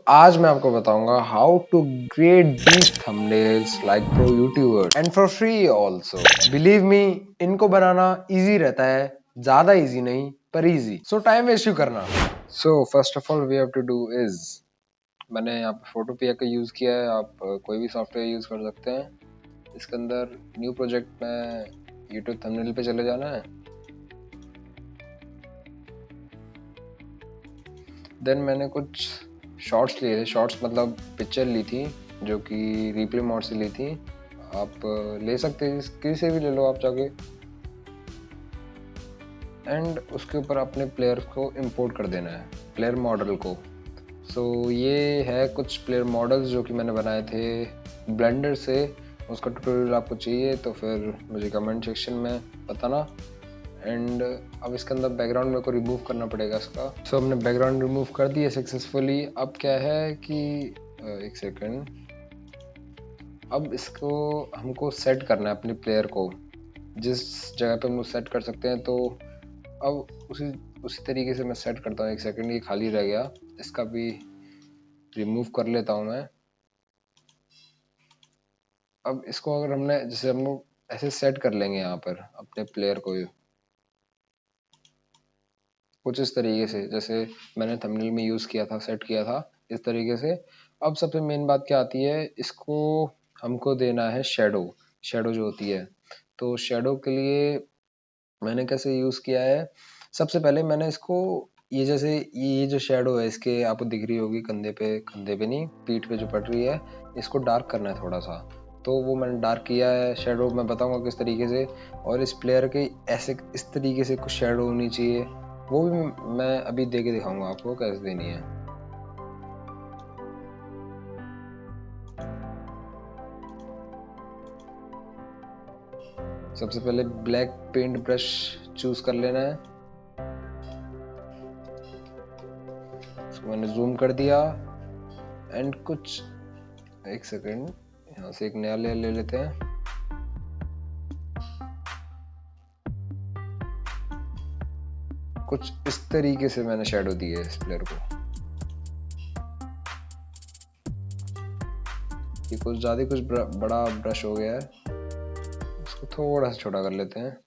आज मैं आपको बताऊंगा how to create these thumbnails like pro YouTuber and for free also. Believe me, इनको बनाना इजी रहता है, ज्यादा इजी नहीं पर इजी। सो टाइम वेस्ट क्यों करना। First of all we have to do is, मैंने यहाँ पे फोटोपिया का यूज किया है। आप कोई भी सॉफ्टवेयर यूज कर सकते हैं। इसके अंदर न्यू प्रोजेक्ट में यूट्यूब थंबनेल पे चले जाना है। देन मैंने कुछ शॉर्ट्स लिए थे। शॉर्ट्स मतलब पिक्चर ली थी जो कि रिप्ले मोड से ली थी। आप ले सकते हैं, किसी से भी ले लो आप जाके। एंड उसके ऊपर अपने प्लेयर को इंपोर्ट कर देना है, प्लेयर मॉडल को। ये है कुछ प्लेयर मॉडल्स जो कि मैंने बनाए थे ब्लेंडर से। उसका ट्यूटोरियल आपको चाहिए तो फिर मुझे कमेंट सेक्शन में बताना। एंड अब इसके अंदर बैकग्राउंड मेरे को रिमूव करना पड़ेगा इसका। हमने बैकग्राउंड रिमूव कर दिया सक्सेसफुली। अब क्या है कि एक सेकंड, अब इसको हमको सेट करना है अपने प्लेयर को जिस जगह पे हम लोग सेट कर सकते हैं। तो अब उसी तरीके से मैं सेट करता हूँ। एक सेकंड, ये खाली रह गया, इसका भी रिमूव कर लेता हूँ मैं। अब इसको अगर हमने जैसे हम लोग ऐसे सेट कर लेंगे यहाँ पर अपने प्लेयर को कुछ इस तरीके से, जैसे मैंने थंबनेल में यूज़ किया था, सेट किया था इस तरीके से। अब सबसे मेन बात क्या आती है, इसको हमको देना है शेडो। शेडो जो होती है, तो शेडो के लिए मैंने कैसे यूज़ किया है। सबसे पहले मैंने इसको ये जैसे ये जो शेडो है इसके आपको दिख रही होगी कंधे पे नहीं, पीठ पे जो पड़ रही है, इसको डार्क करना है थोड़ा सा। तो वो मैंने डार्क किया है। शेडो मैं बताऊंगा किस तरीके से। और इस प्लेयर के ऐसे इस तरीके से कुछ शेडो होनी चाहिए, वो भी मैं अभी दे के दिखाऊंगा आपको कैसे देनी है। सबसे पहले ब्लैक पेंट ब्रश चूज कर लेना है। इसको मैंने जूम कर दिया। एंड कुछ एक सेकंड, यहाँ से एक नया लेयर ले लेते हैं। कुछ इस तरीके से मैंने शेडो दी है इस प्लेयर को। ये कुछ ज्यादा कुछ बड़ा ब्रश हो गया है, इसको थोड़ा सा छोटा कर लेते हैं।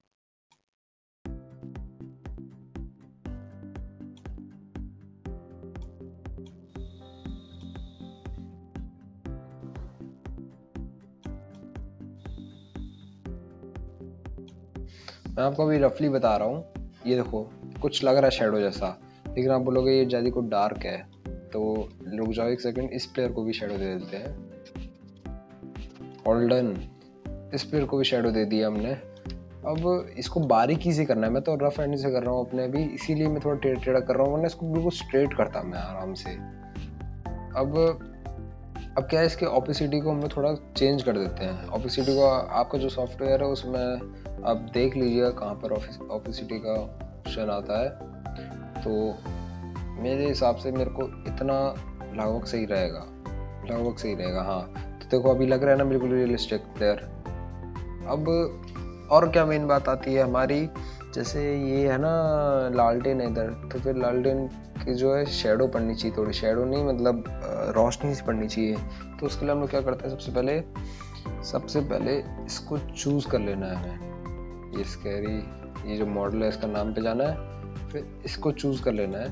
मैं आपको अभी रफली बता रहा हूँ। ये देखो कुछ लग रहा है शेडो जैसा, लेकिन आप बोलोगे ये ज्यादा को डार्क है, तो रुक जाओ एक सेकंड, इस प्लेयर को भी शेडो दे देते हैं। ऑल डन, इस प्लेयर को भी शेडो दे दिया हमने। अब इसको बारीकी से करना है, मैं तो रफ एंड से कर रहा हूँ अपने अभी, इसीलिए मैं थोड़ा टेढ़ा कर रहा हूँ, वरना इसको बिल्कुल स्ट्रेट करता मैं आराम से। अब क्या है, इसके ऑपेसिटी को हम लोग थोड़ा चेंज कर देते हैं। ऑपेसिटी को आपका जो सॉफ्टवेयर है उसमें आप देख लीजिएगा कहाँ पर ऑपेसिटी का ऑप्शन आता है। तो मेरे हिसाब से मेरे को इतना लगभग सही रहेगा। हाँ, तो देखो अभी लग रहा है ना बिल्कुल रियलिस्टिक प्लेयर। अब और क्या मेन बात आती है हमारी, जैसे ये है ना लालटेन है इधर, तो फिर लालटेन की जो है शेडो पड़नी चाहिए, थोड़ी शेडो नहीं मतलब रोशनी सी पड़नी चाहिए। तो उसके लिए हम लोग क्या करते हैं, सबसे पहले इसको चूज कर लेना है हमें। ये स्कैरी, ये जो मॉडल है इसका नाम पे जाना है, फिर इसको चूज कर लेना है।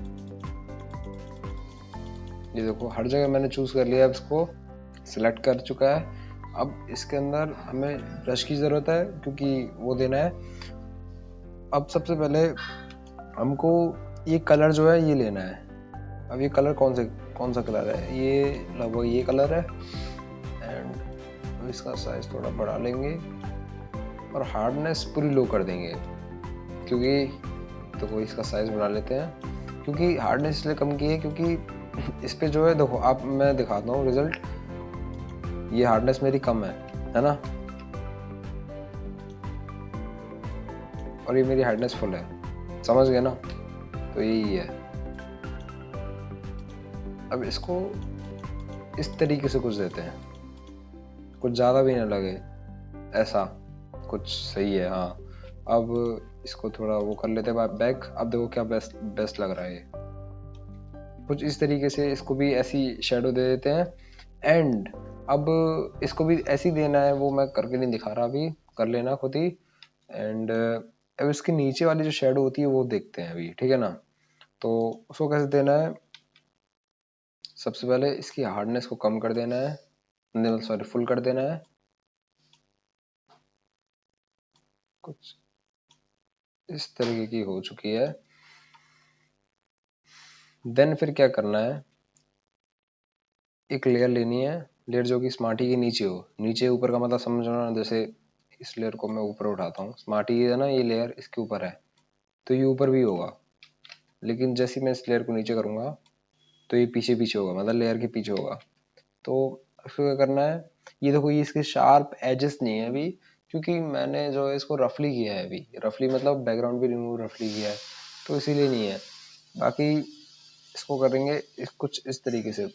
ये देखो हर जगह मैंने चूज कर लिया, इसको सिलेक्ट कर चुका है। अब इसके अंदर हमें ब्रश की जरूरत है क्योंकि वो देना है। अब सबसे पहले हमको ये कलर जो है ये लेना है। अब ये कलर कौन सा कलर है, ये लगभग ये कलर है। एंड इसका साइज थोड़ा बढ़ा लेंगे और हार्डनेस पूरी लो कर देंगे, क्योंकि तो इसका साइज बढ़ा लेते हैं। क्योंकि हार्डनेस इसलिए कम की है क्योंकि इस पे जो है देखो, आप मैं दिखाता हूँ रिजल्ट। ये हार्डनेस मेरी कम है ना, और ये मेरी हार्डनेस फुल है, समझ गए ना। तो यही है। अब इसको इस तरीके से कुछ देते हैं, कुछ ज़्यादा भी ना लगे, ऐसा कुछ सही है। हाँ, अब इसको थोड़ा वो कर लेते हैं बैक। अब देखो क्या बेस्ट लग रहा है ये। कुछ इस तरीके से इसको भी ऐसी शेडो दे देते हैं। एंड अब इसको भी ऐसी देना है, वो मैं करके नहीं दिखा रहा, अभी कर लेना खुद ही। एंड अब इसके नीचे वाली जो शेडो होती है वो देखते हैं अभी, ठीक है ना। तो उसको कैसे देना है, सबसे पहले इसकी हार्डनेस को कम कर देना है, सॉरी फुल कर देना है, कुछ इस तरीके की हो चुकी है। देन फिर क्या करना है, एक लेयर लेनी है, लेयर जो कि स्मार्टी के नीचे हो। नीचे ऊपर का मतलब समझना, जैसे इस लेयर को मैं ऊपर उठाता हूँ, स्मार्टी है ना, ये लेयर इसके ऊपर है तो ये ऊपर भी होगा, लेकिन जैसे मैं इस लेयर को नीचे करूंगा तो ये पीछे पीछे होगा, मतलब लेयर के पीछे होगा। तो इसको क्या करना है, ये देखो ये इसके शार्प एजेस नहीं है अभी, क्योंकि मैंने जो है इसको रफली किया है अभी, रफली मतलब बैकग्राउंड भी रिमूव रफली किया है, तो इसीलिए नहीं है। बाकी इसको करेंगे कुछ इस तरीके से।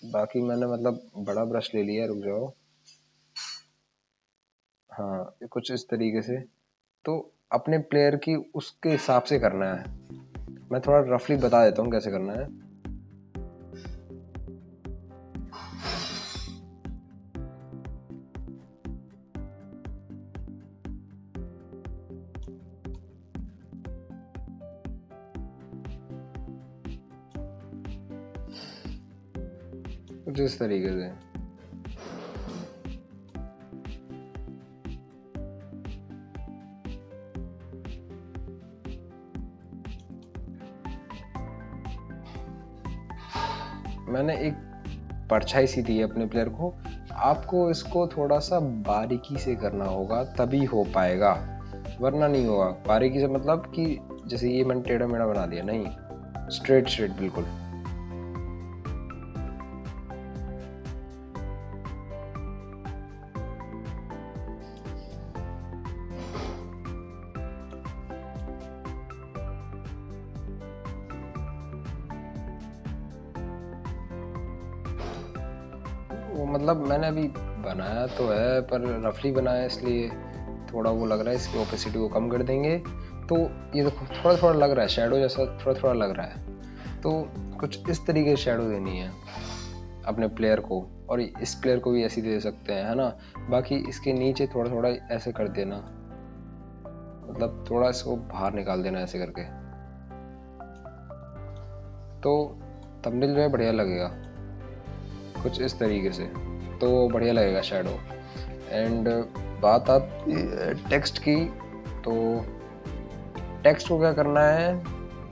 बाकी मैंने मतलब बड़ा ब्रश ले लिया, रुक जाओ। हाँ कुछ इस तरीके से। तो अपने प्लेयर की उसके हिसाब से करना है, मैं थोड़ा रफली बता देता हूँ कैसे करना है। कुछ इस तरीके से। मैंने एक परछाई सी दी है अपने प्लेयर को, आपको इसको थोड़ा सा बारीकी से करना होगा तभी हो पाएगा, वरना नहीं होगा। बारीकी से मतलब कि जैसे ये मैंने टेढ़ा मेढ़ा बना दिया, नहीं, स्ट्रेट स्ट्रेट बिल्कुल। वो मतलब मैंने अभी बनाया तो है पर रफली बनाया, इसलिए थोड़ा वो लग रहा है, इसकी ओपेसिटी को कम कर देंगे। तो ये देखो थोड़ा थोड़ा लग रहा है, शेडो जैसा थोड़ा थोड़ा लग रहा है। तो कुछ इस तरीके से शेडो देनी है अपने प्लेयर को, और इस प्लेयर को भी ऐसी दे सकते हैं, है ना। बाकी इसके नीचे थोड़ा थोड़ा ऐसे कर देना, मतलब थोड़ा इसको बाहर निकाल देना ऐसे करके, तो थंबनेल जो है बढ़िया लगेगा कुछ इस तरीके से, तो बढ़िया लगेगा शेडो। एंड बात आती टेक्स्ट की, तो टेक्स्ट को क्या करना है,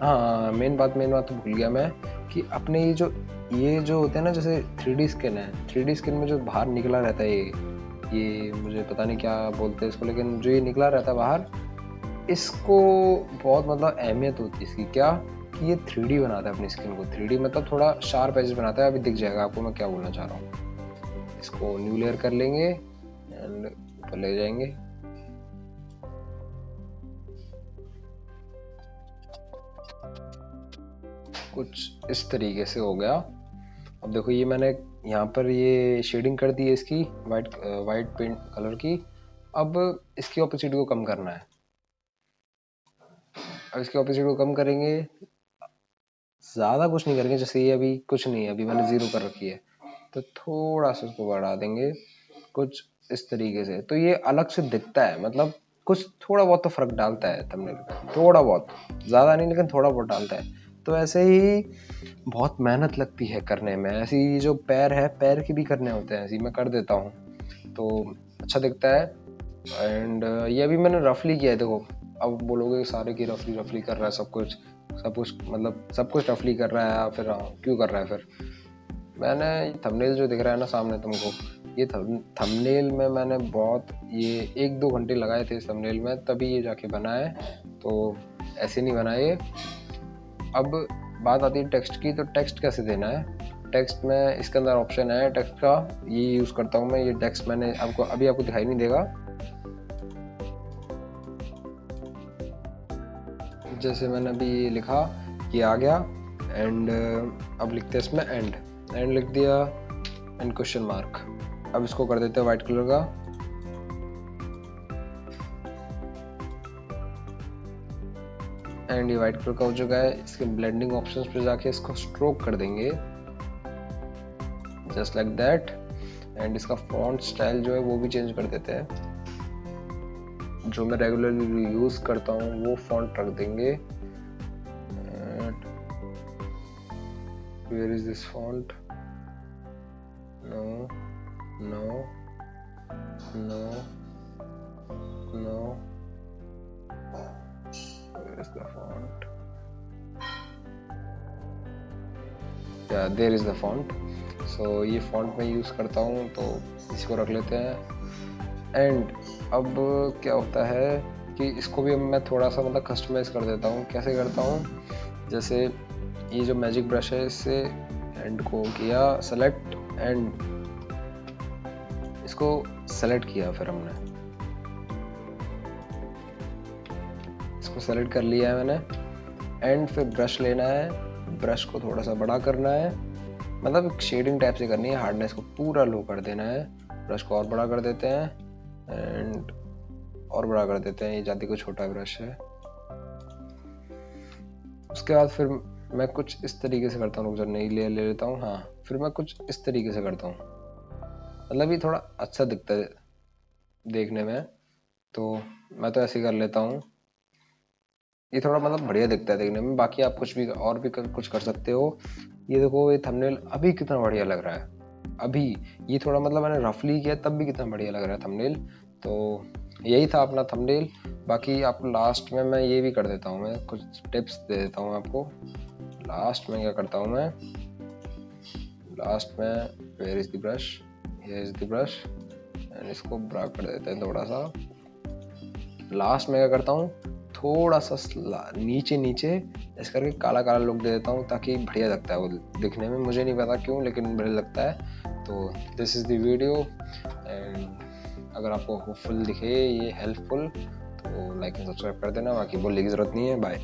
हाँ मेन बात तो भूल गया मैं, कि अपने ये जो होते हैं ना, जैसे 3D स्किन है, 3D स्किन में जो बाहर निकला रहता है ये मुझे पता नहीं क्या बोलते हैं इसको, लेकिन जो ये निकला रहता है बाहर, इसको बहुत मतलब अहमियत होती है इसकी, क्या कि ये 3D बनाता है अपनी स्किन को। 3D मतलब थोड़ा शार्प एजेस बनाता है, अभी दिख जाएगा आपको मैं क्या बोलना चाह रहा हूँ। इसको न्यू लेयर कर लेंगे एंड ऊपर ले जाएंगे। कुछ इस तरीके से हो गया। अब देखो ये मैंने यहाँ पर ये शेडिंग कर दी है इसकी वाइट पेंट कलर की। अब इसकी ऑपोसिटी को कम करना है। अब इसकी ऑपोसिटी को कम करेंगे, ज़्यादा कुछ नहीं करेंगे, जैसे ये अभी कुछ नहीं है, अभी मैंने 0 कर रखी है, तो थोड़ा सा उसको बढ़ा देंगे कुछ इस तरीके से, तो ये अलग से दिखता है, मतलब कुछ थोड़ा बहुत तो फर्क डालता है थंबनेल पे, थोड़ा बहुत, ज़्यादा नहीं लेकिन थोड़ा बहुत डालता है। तो ऐसे ही बहुत मेहनत लगती है करने में, ऐसे ही जो पैर है, पैर की भी करने होते हैं, ऐसे ही मैं कर देता हूँ तो अच्छा दिखता है। एंड ये अभी मैंने रफली किया है, देखो अब बोलोगे सारे की रफली कर रहा है सब कुछ मतलब सब कुछ रफली कर रहा है, फिर क्यों कर रहा है फिर। मैंने थंबनेल जो दिख रहा है ना सामने तुमको, ये थंबनेल में मैंने बहुत ये 1-2 घंटे लगाए थे इस थंबनेल में, तभी ये जाके बना है, तो ऐसे नहीं बना ये। अब बात आती है टेक्स्ट की, तो टेक्स्ट कैसे देना है। टेक्स्ट में इसके अंदर ऑप्शन है टेक्स्ट का, ये यूज़ करता हूँ मैं। ये टेक्स्ट मैंने आपको दिखाई नहीं देगा, जैसे मैंने अभी ये लिखा, ये आ गया। एंड अब लिखते हैं इसमें एंड लिख दिया एंड क्वेश्चन मार्क। अब इसको कर देते हैं वाइट कलर का। एंड ये वाइट कलर का हो चुका है। इसके ब्लेंडिंग ऑप्शंस पे जाके इसको स्ट्रोक कर देंगे जस्ट लाइक दैट। एंड इसका फॉन्ट स्टाइल जो है वो भी चेंज कर देते हैं। जो मैं रेगुलरली यूज करता हूँ वो फॉन्ट रख देंगे। Where is this font? No no no no, where is the font? Yeah, there is the font. So ये font मैं यूज करता हूँ तो इसको रख लेते हैं। एंड अब क्या होता है कि इसको भी मैं थोड़ा सा मतलब कस्टमाइज कर देता हूँ। कैसे करता हूँ? जैसे ये जो मैजिक ब्रश है इससे एंड को किया सेलेक्ट एंड इसको सेलेक्ट किया, फिर हमने इसको सेलेक्ट कर लिया है मैंने। एंड फिर ब्रश लेना है, ब्रश को थोड़ा सा बड़ा करना है, मतलब शेडिंग टाइप से करनी है। हार्डनेस को पूरा लो कर देना है। ब्रश को और बड़ा कर देते हैं एंड और बड़ा कर देते हैं। ये ज़्यादा को छोटा ब्रश है। उसके बाद फिर मैं कुछ इस तरीके से करता हूँ। नई लेयर ले लेता हूँ। हाँ, फिर मैं कुछ इस तरीके से करता हूँ, मतलब ये थोड़ा अच्छा दिखता है देखने में, तो मैं तो ऐसे ही कर लेता हूँ। ये थोड़ा मतलब बढ़िया दिखता है देखने में। बाकी आप कुछ भी और भी कुछ कर सकते हो। ये देखो, ये थंबनेल अभी कितना बढ़िया लग रहा है। अभी ये थोड़ा मतलब मैंने रफली किया तब भी कितना बढ़िया लग रहा है थंबनेल। तो यही था अपना थंबनेल। बाकी आप लास्ट में मैं ये भी कर देता हूँ, मैं कुछ टिप्स दे देता हूँ आपको। लास्ट में क्या करता हूँ मैं, लास्ट में where is the brush, here is the brush and इसको बड़ा कर देते हैं थोड़ा सा। लास्ट में क्या करता हूँ, थोड़ा सा नीचे नीचे इस करके काला काला लुक दे देता हूँ ताकि बढ़िया लगता है वो दिखने में। मुझे नहीं पता क्यों, लेकिन बढ़िया लगता है। तो this is the video and अगर आपको होपफुल दिखे, ये हेल्पफुल, तो लाइक एंड सब्सक्राइब कर देना। बाकी बोलने की ज़रूरत नहीं है। बाय।